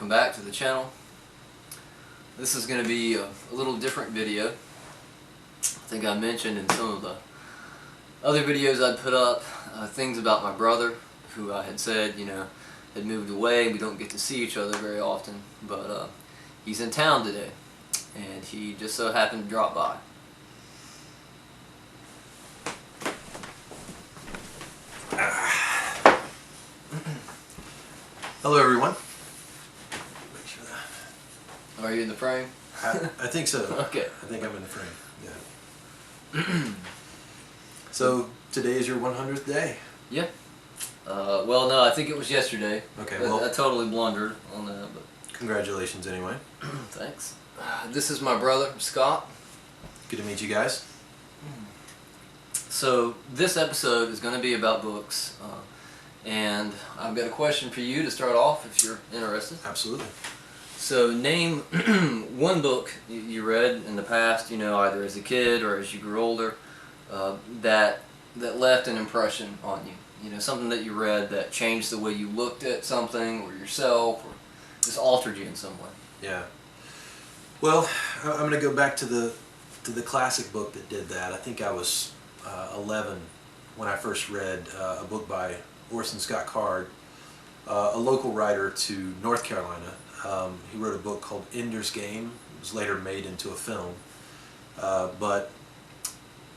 welcome back to the channel. This is going to be a little different video. I think I mentioned in some of the other videos I'd put up things about my brother, who I had said, had moved away. We don't get to see each other very often, but he's in town today, and he just so happened to drop by. Hello everyone. Make sure that. Are you in the frame? I think so. Okay. I think I'm in the frame. Yeah. So today is your 100th day. Yeah. Well, no, I think it was yesterday. Okay. I totally blundered on that, but congratulations anyway. thanks. This is my brother, Scott. Good to meet you guys. So this episode is going to be about books, and I've got a question for you to start off if you're interested. Absolutely. So name one book you read in the past, either as a kid or as you grew older, that left an impression on you. Something that you read that changed the way you looked at something or yourself, or just altered you in some way. Yeah. Well, I'm going to go back to the classic book that did that. I think I was 11 when I first read a book by Orson Scott Card, a local writer to North Carolina. He wrote a book called Ender's Game. It was later made into a film. But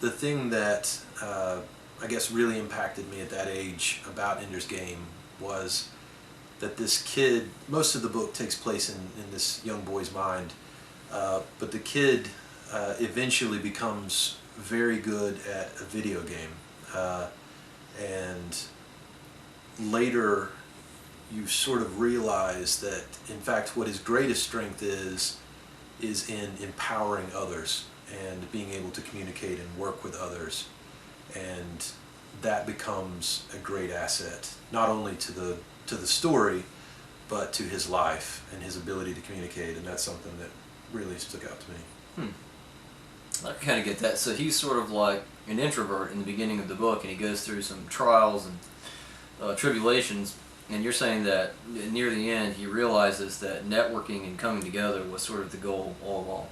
the thing that I guess really impacted me at that age about Ender's Game was that this kid, most of the book takes place in this young boy's mind, but the kid eventually becomes very good at a video game, and later you sort of realize that in fact what his greatest strength is in empowering others and being able to communicate and work with others, and that becomes a great asset not only to the story but to his life and his ability to communicate, and that's something that really stuck out to me. I kind of get that. So he's sort of like an introvert in the beginning of the book, and he goes through some trials and tribulations, and you're saying that near the end he realizes that networking and coming together was sort of the goal all along.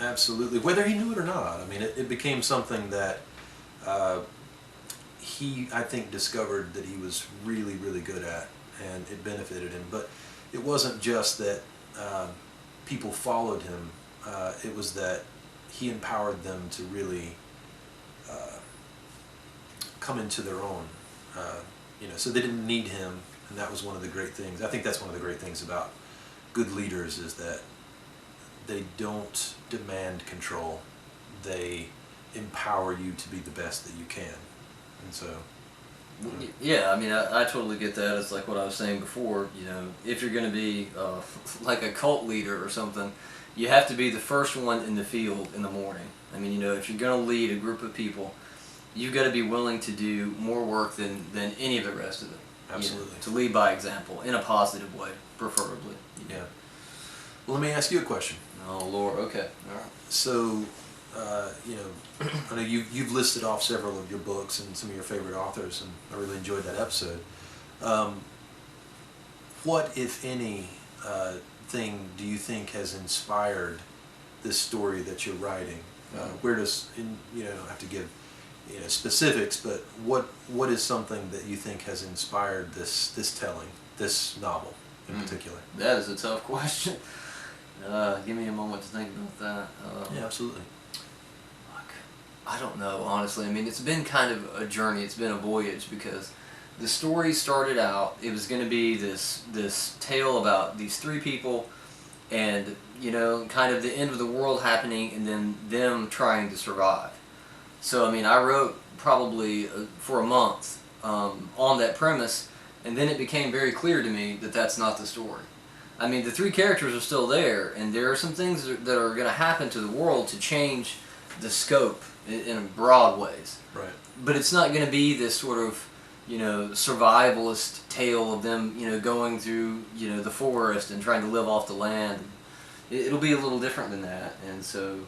Absolutely, whether he knew it or not. I mean, it became something that he, I think, discovered that he was really, really good at, and it benefited him. But it wasn't just that people followed him, it was that he empowered them to really come into their own, so they didn't need him, and that was one of the great things. I think that's one of the great things about good leaders, is that they don't demand control. They empower you to be the best that you can. And so... Yeah, I mean, I totally get that. It's like what I was saying before, if you're going to be like a cult leader or something, you have to be the first one in the field in the morning. I mean, if you're going to lead a group of people, you've got to be willing to do more work than any of the rest of them. Absolutely. To lead by example, in a positive way, preferably. Yeah. Well, let me ask you a question. Oh, Lord, okay. All right. So, I know you've listed off several of your books and some of your favorite authors, and I really enjoyed that episode. What, if any, thing do you think has inspired this story that you're writing? Where does, you don't have to give specifics, but what is something that you think has inspired this telling, this novel in particular? That is a tough question. Give me a moment to think about that. Yeah, absolutely. I don't know, honestly. I mean, it's been kind of a journey. It's been a voyage, because the story started out, it was going to be this tale about these three people and, kind of the end of the world happening and then them trying to survive. So, I mean, I wrote probably for a month on that premise, and then it became very clear to me that that's not the story. I mean, the three characters are still there, and there are some things that are going to happen to the world to change the scope in broad ways. Right. But it's not going to be this sort of, survivalist tale of them, going through, the forest and trying to live off the land. It'll be a little different than that, and so,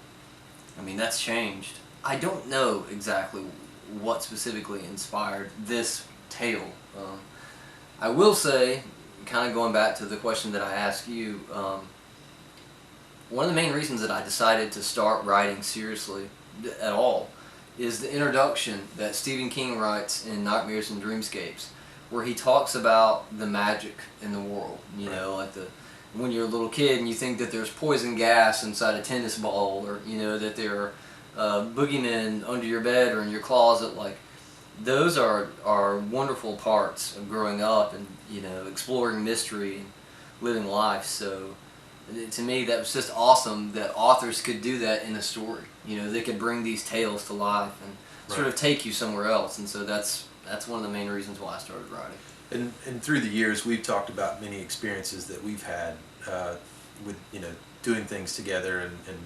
I mean, that's changed. I don't know exactly what specifically inspired this tale. I will say, kind of going back to the question that I asked you, one of the main reasons that I decided to start writing seriously at all is the introduction that Stephen King writes in Nightmares and Dreamscapes, where he talks about the magic in the world. You know, like when you're a little kid and you think that there's poison gas inside a tennis ball, or you know that there are boogeymen under your bed or in your closet. Like those are wonderful parts of growing up and you know exploring mystery and living life. So to me, that was just awesome that authors could do that in a story. You know, they could bring these tales to life and sort of take you somewhere else. And so that's one of the main reasons why I started writing. And through the years, we've talked about many experiences that we've had with you know doing things together and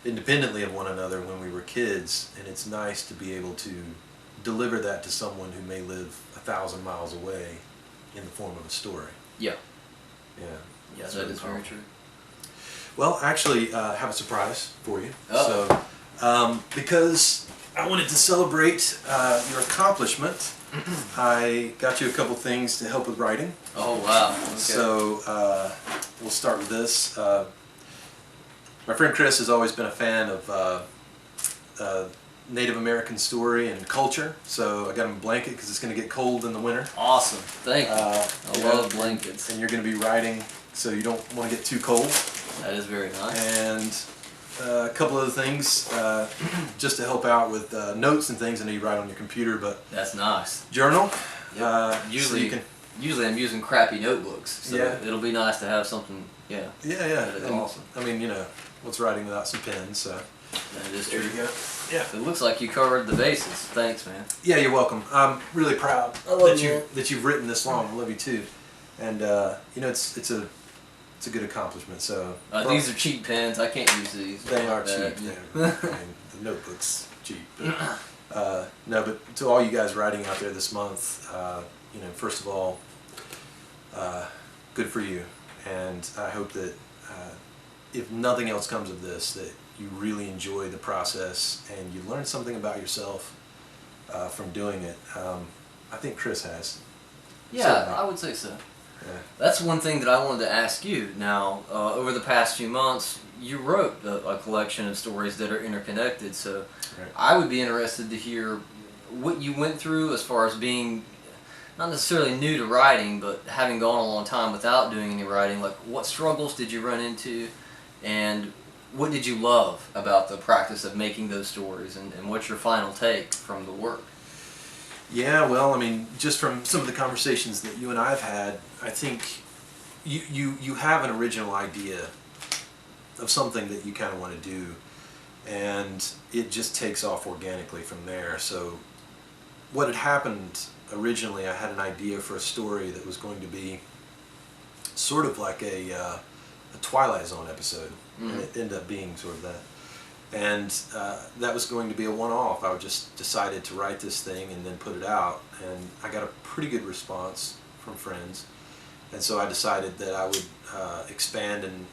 independently of one another when we were kids. And it's nice to be able to deliver that to someone who may live 1,000 miles away in the form of a story. Yeah. Yeah. Yeah, That's that really is very powerful. true. Well, actually, I have a surprise for you. Oh. So, because I wanted to celebrate your accomplishment, I got you a couple things to help with writing. Oh, wow. Okay. So, we'll start with this. My friend Chris has always been a fan of Native American story and culture, so I got him a blanket because it's going to get cold in the winter. Awesome. Thank you. I love blankets. And you're going to be writing, so you don't want to get too cold. That is very nice. And a couple other things just to help out with notes and things. I know you write on your computer, but That's nice. journal. Yep. So Usually, you can, usually I'm using crappy notebooks, so Yeah. it'll be nice to have something. Yeah. yeah. That is And, awesome. I mean, you know, what's writing without some pens? So That is there true. you go. Yeah. It looks like you covered the bases. Thanks, man. Yeah, you're welcome. I'm really proud I love that you've written this long. I love you too. And you know, it's a good accomplishment. So These are cheap pens. I can't use these. they are Like cheap. that. I mean, the notebook's cheap. But, no, but to all you guys writing out there this month, you know, first of all, good for you. And I hope that if nothing else comes of this, that you really enjoy the process and you learn something about yourself from doing it. I think Chris has. Yeah, Certainly. I would say so. Yeah. That's one thing that I wanted to ask you. Now, over the past few months, you wrote a collection of stories that are interconnected, so Right. I would be interested to hear what you went through as far as being not necessarily new to writing, but having gone a long time without doing any writing. Like, what struggles did you run into, and what did you love about the practice of making those stories, and what's your final take from the work? Yeah, well, I mean, just from some of the conversations that you and I have had, I think you have an original idea of something that you kind of want to do, and it just takes off organically from there. So what had happened originally, I had an idea for a story that was going to be sort of like a Twilight Zone episode, and it ended up being sort of that. And that was going to be a one-off. I just decided to write this thing and then put it out, and I got a pretty good response from friends. And so I decided that I would expand and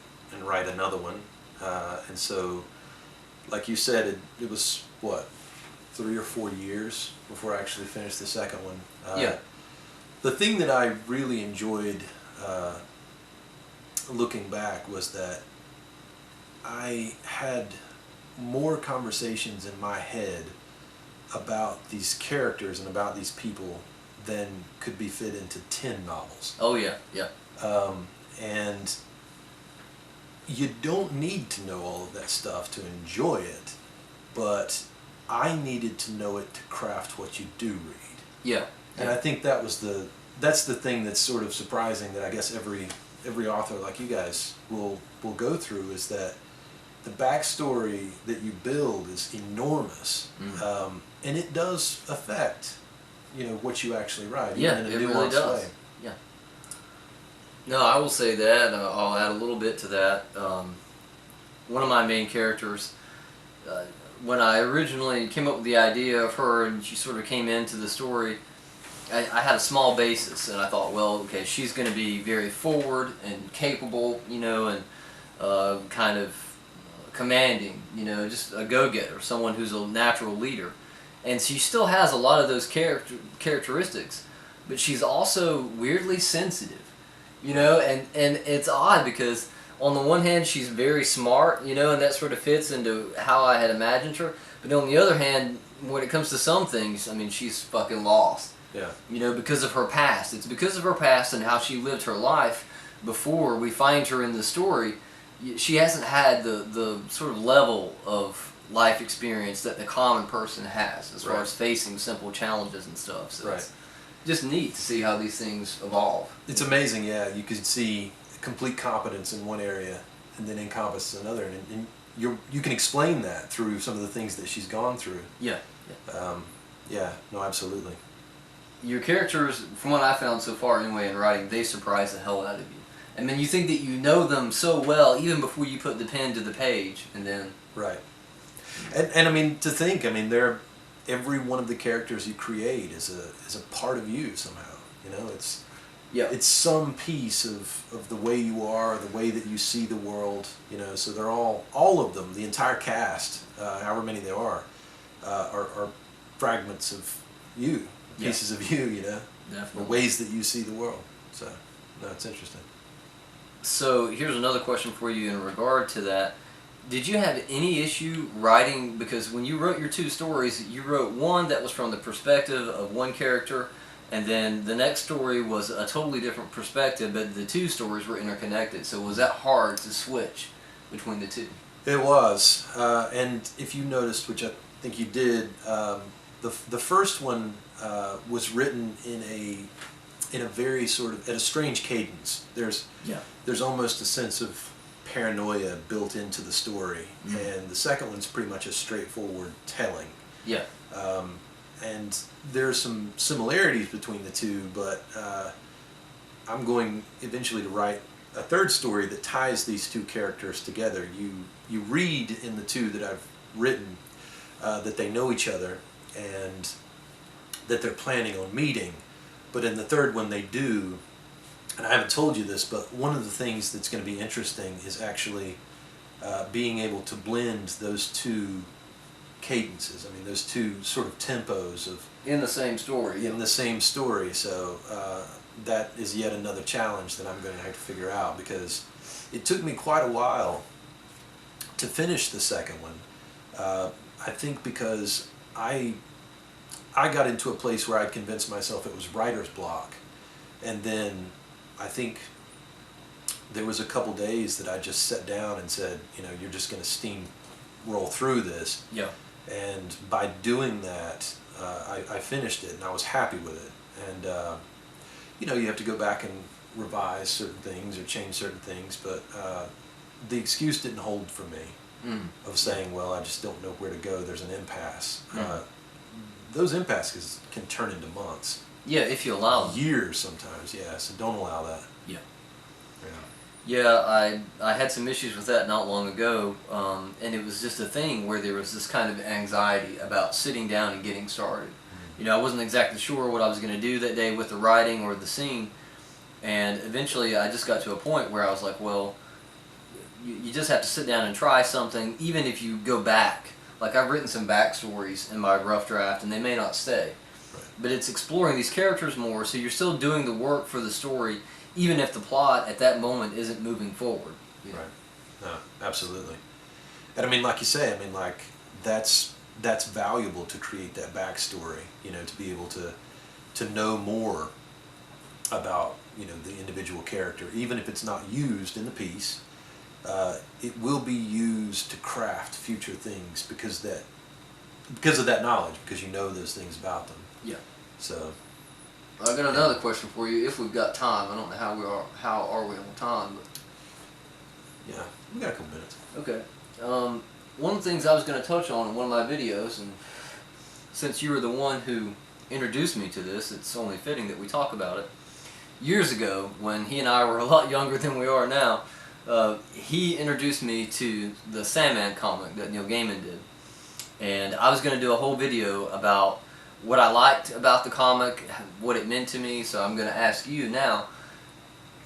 write another one. And so, like you said, it was, what, 3 or 4 years before I actually finished the second one. Yeah. The thing that I really enjoyed looking back was that I had more conversations in my head about these characters and about these people than could be fit into 10 novels. Oh yeah, yeah. And you don't need to know all of that stuff to enjoy it, but I needed to know it to craft what you do read. Yeah. And I think that's the thing that's sort of surprising, that I guess every author like you guys will go through, is that the backstory that you build is enormous, and it does affect, you know, what you actually write. Yeah, even in it a really nuanced does. way. Yeah. No, I will say that. I'll add a little bit to that. One of my main characters, when I originally came up with the idea of her and she sort of came into the story, I had a small basis, and I thought, well, okay, she's going to be very forward and capable, you know, and kind of commanding, you know, just a go-getter, someone who's a natural leader. And she still has a lot of those characteristics, but she's also weirdly sensitive. You know, and it's odd because on the one hand she's very smart, you know, and that sort of fits into how I had imagined her. But on the other hand, when it comes to some things, I mean, she's fucking lost. Yeah. You know, because of her past. It's because of her past and how she lived her life before we find her in the story. She hasn't had the sort of level of life experience that the common person has as far as facing simple challenges and stuff. So it's just neat to see how these things evolve. It's amazing, yeah. You can see complete competence in one area and then incompetence in another. And you can explain that through some of the things that she's gone through. Yeah. Yeah, no, absolutely. Your characters, from what I found so far anyway in writing, they surprise the hell out of you. I mean, you think that you know them so well even before you put the pen to the page, and then... Right. And I mean, to think, I mean, every one of the characters you create is a part of you somehow. You know, it's some piece of the way you are, the way that you see the world. You know, so they're all of them, the entire cast, however many there are fragments of you, pieces of you. You know, definitely. The ways that you see the world. So, no, it's interesting. So here's another question for you in regard to that. Did you have any issue writing, because when you wrote your two stories, you wrote one that was from the perspective of one character, and then the next story was a totally different perspective, but the two stories were interconnected. So was that hard to switch between the two? It was, and if you noticed, which I think you did, the first one was written in a very sort of, at a strange cadence. There's almost a sense of paranoia built into the story, and the second one's pretty much a straightforward telling. Yeah. And there's some similarities between the two, but I'm going eventually to write a third story that ties these two characters together. You read in the two that I've written that they know each other and that they're planning on meeting, but in the third one they do. And I haven't told you this, but one of the things that's going to be interesting is actually being able to blend those two cadences. I mean, those two sort of tempos of... In the same story. In the same story. So that is yet another challenge that I'm going to have to figure out, because it took me quite a while to finish the second one. I think because I got into a place where I'd convinced myself it was writer's block, and then I think there was a couple days that I just sat down and said, you know, you're just going to steamroll through this. Yeah. And by doing that, I finished it, and I was happy with it. And you know, you have to go back and revise certain things or change certain things, but the excuse didn't hold for me of saying, well, I just don't know where to go. There's an impasse. Those impasses can turn into months. Yeah, if you allow them. Years sometimes, yeah, so don't allow that. Yeah. Yeah. Yeah, I had some issues with that not long ago, and it was just a thing where there was this kind of anxiety about sitting down and getting started. You know, I wasn't exactly sure what I was going to do that day with the writing or the scene, and eventually I just got to a point where I was like, well, you just have to sit down and try something, even if you go back. Like, I've written some backstories in my rough draft, and they may not stay. But it's exploring these characters more, so you're still doing the work for the story, even if the plot at that moment isn't moving forward. Right. No, absolutely. And I mean, like you say, I mean, like, that's valuable to create that backstory, you know, to be able to know more about, you know, the individual character, even if it's not used in the piece. It will be used to craft future things because of that knowledge, because you know those things about them. Yeah. So. I got another question for you, if we've got time. I don't know how are we on time, but. Yeah, we got a couple minutes. Okay. One of the things I was going to touch on in one of my videos, and since you were the one who introduced me to this, it's only fitting that we talk about it. Years ago, when he and I were a lot younger than we are now, he introduced me to the Sandman comic that Neil Gaiman did. And I was going to do a whole video about what I liked about the comic, what it meant to me, so I'm going to ask you now,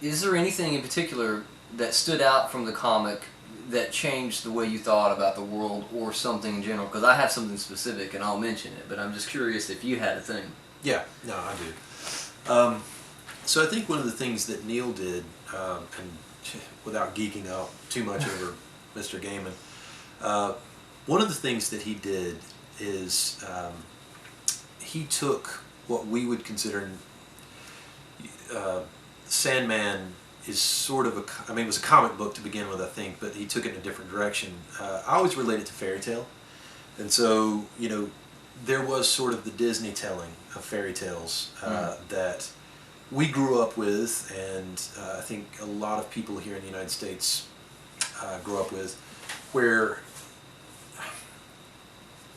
is there anything in particular that stood out from the comic that changed the way you thought about the world or something in general? Because I have something specific and I'll mention it, but I'm just curious if you had a thing. Yeah, no, I do. So I think one of the things that Neil did, and without geeking out too much over Mr. Gaiman, one of the things that he did is he took what we would consider Sandman is sort of I mean, it was a comic book to begin with, I think, but he took it in a different direction. I always relate it to fairy tale. And so, you know, there was sort of the Disney telling of fairy tales that we grew up with, and I think a lot of people here in the United States grew up with, where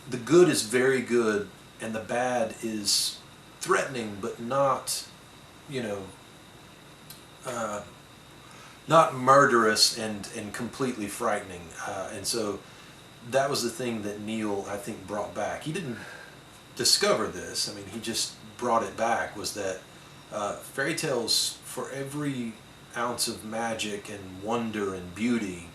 the good is very good and the bad is threatening, but not, you know, not murderous and completely frightening. And so that was the thing that Neil, I think, brought back. He didn't discover this. I mean, he just brought it back, was that fairy tales, for every ounce of magic and wonder and beauty,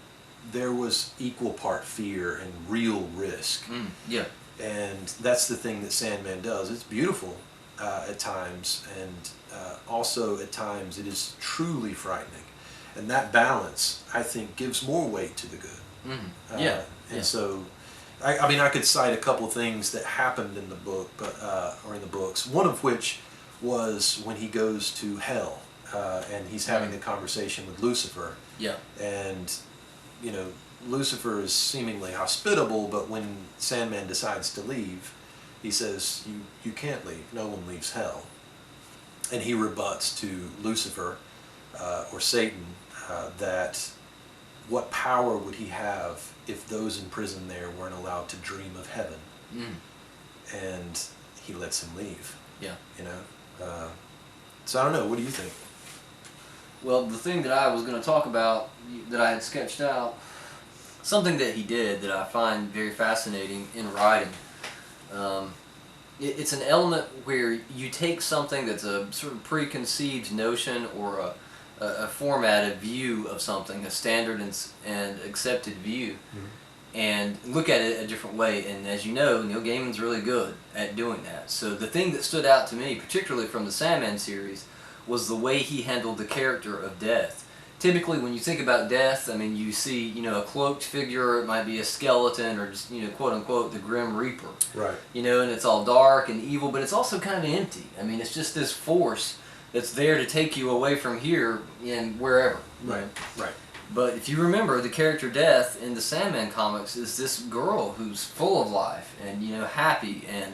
there was equal part fear and real risk. Yeah. And that's the thing that Sandman does. It's beautiful at times, and also at times it is truly frightening. And that balance, I think, gives more weight to the good. Yeah. And so, I mean, I could cite a couple things that happened in the book, but or in the books. One of which was when he goes to hell, and he's having a conversation with Lucifer. Yeah. And, you know, Lucifer is seemingly hospitable, but when Sandman decides to leave, he says, you can't leave. No one leaves hell. And he rebuts to Lucifer, or Satan, that what power would he have if those in prison there weren't allowed to dream of heaven? And he lets him leave. Yeah. You know? So I don't know, what do you think? Well, the thing that I was going to talk about, that I had sketched out, something that he did that I find very fascinating in writing, it's an element where you take something that's a sort of preconceived notion or a formatted view of something, a standard and accepted view, and look at it a different way. And as you know, Neil Gaiman's really good at doing that. So the thing that stood out to me, particularly from the Sandman series, was the way he handled the character of death. Typically, when you think about death, I mean, you see, you know, a cloaked figure. It might be a skeleton, or just, you know, quote unquote, the Grim Reaper. Right. You know, and it's all dark and evil, but it's also kind of empty. I mean, it's just this force that's there to take you away from here and wherever. Right. Right. But if you remember, the character Death in the Sandman comics is this girl who's full of life and, you know, happy, and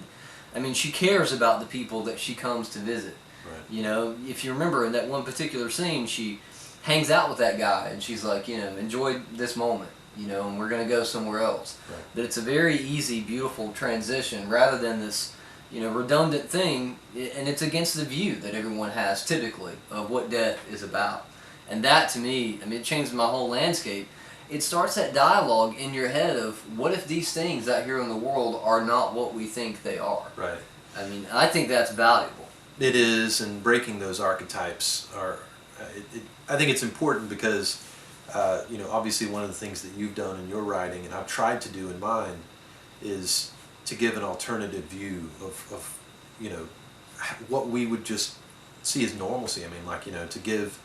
I mean, she cares about the people that she comes to visit. Right. You know, if you remember in that one particular scene, she hangs out with that guy and she's like, you know, enjoy this moment, you know, and we're going to go somewhere else. Right. That it's a very easy, beautiful transition rather than this, you know, redundant thing, and it's against the view that everyone has typically of what death is about. And that, to me, I mean, it changed my whole landscape. It starts that dialogue in your head of, what if these things out here in the world are not what we think they are? Right. I mean, I think that's valuable. It is, and breaking those archetypes are, I think it's important because, you know, obviously one of the things that you've done in your writing, and I've tried to do in mine, is to give an alternative view of, you know, what we would just see as normalcy. I mean, like, you know, to give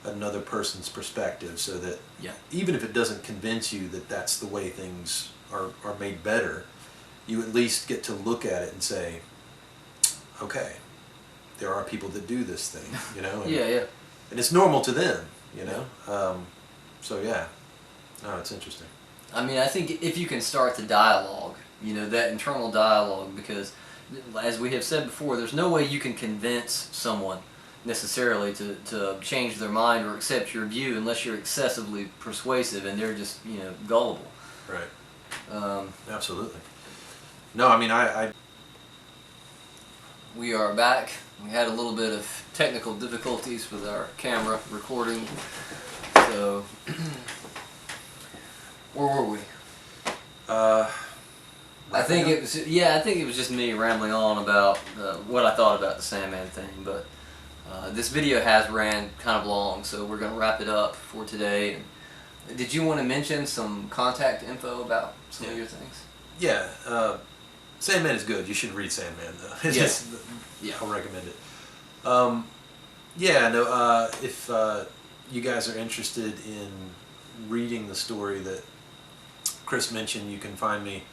another person's perspective, so that even if it doesn't convince you that that's the way things are made better, you at least get to look at it and say, okay, there are people that do this thing, you know? And, and it's normal to them, you know? So yeah, no, it's interesting. I mean, I think if you can start the dialogue, you know, that internal dialogue, because as we have said before, there's no way you can convince someone necessarily to change their mind or accept your view unless you're excessively persuasive and they're just, you know, gullible. Right. Absolutely. No, I mean, We are back. We had a little bit of technical difficulties with our camera recording, so where were we? I think it was just me rambling on about what I thought about the Sandman thing, but this video has ran kind of long, so we're going to wrap it up for today. Did you want to mention some contact info about some of your things? Yeah, Sandman is good. You should read Sandman, though. Yes. I'll recommend it. Yeah, no, if you guys are interested in reading the story that Chris mentioned, you can find me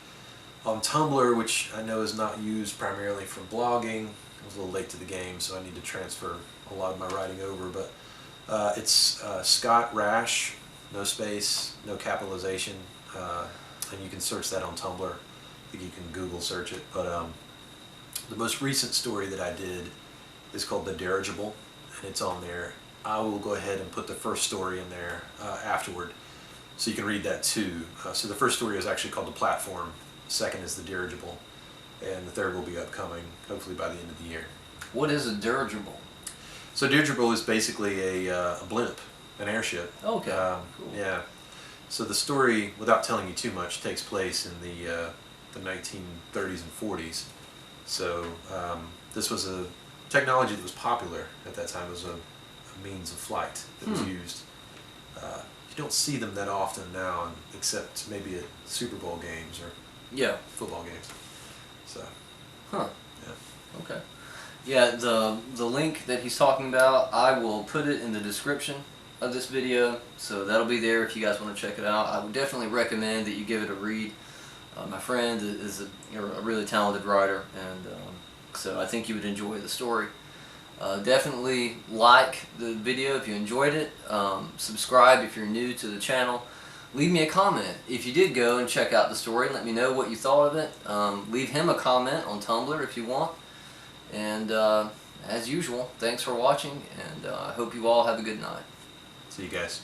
on Tumblr, which I know is not used primarily for blogging. I was a little late to the game, so I need to transfer a lot of my writing over, but it's Scott Rash, no space, no capitalization, and you can search that on Tumblr. I think you can Google search it, but the most recent story that I did is called The Dirigible, and it's on there. I will go ahead and put the first story in there afterward, so you can read that too. So the first story is actually called The Platform, the second is The Dirigible, and the third will be upcoming, hopefully by the end of the year. What is a dirigible? So dirigible is basically a blimp, an airship. Okay, cool. Yeah. So the story, without telling you too much, takes place in the 1930s and 40s. So this was a technology that was popular at that time. It was a means of flight that was used. You don't see them that often now, except maybe at Super Bowl games or Yeah. football games. So, Huh. yeah. Okay. Yeah, the link that he's talking about, I will put it in the description of this video, so that'll be there if you guys want to check it out. I would definitely recommend that you give it a read. My friend is a really talented writer, and so I think you would enjoy the story. Definitely like the video if you enjoyed it. Subscribe if you're new to the channel. Leave me a comment if you did go and check out the story. Let me know what you thought of it. Leave him a comment on Tumblr if you want. And as usual, thanks for watching, and I hope you all have a good night. See you guys.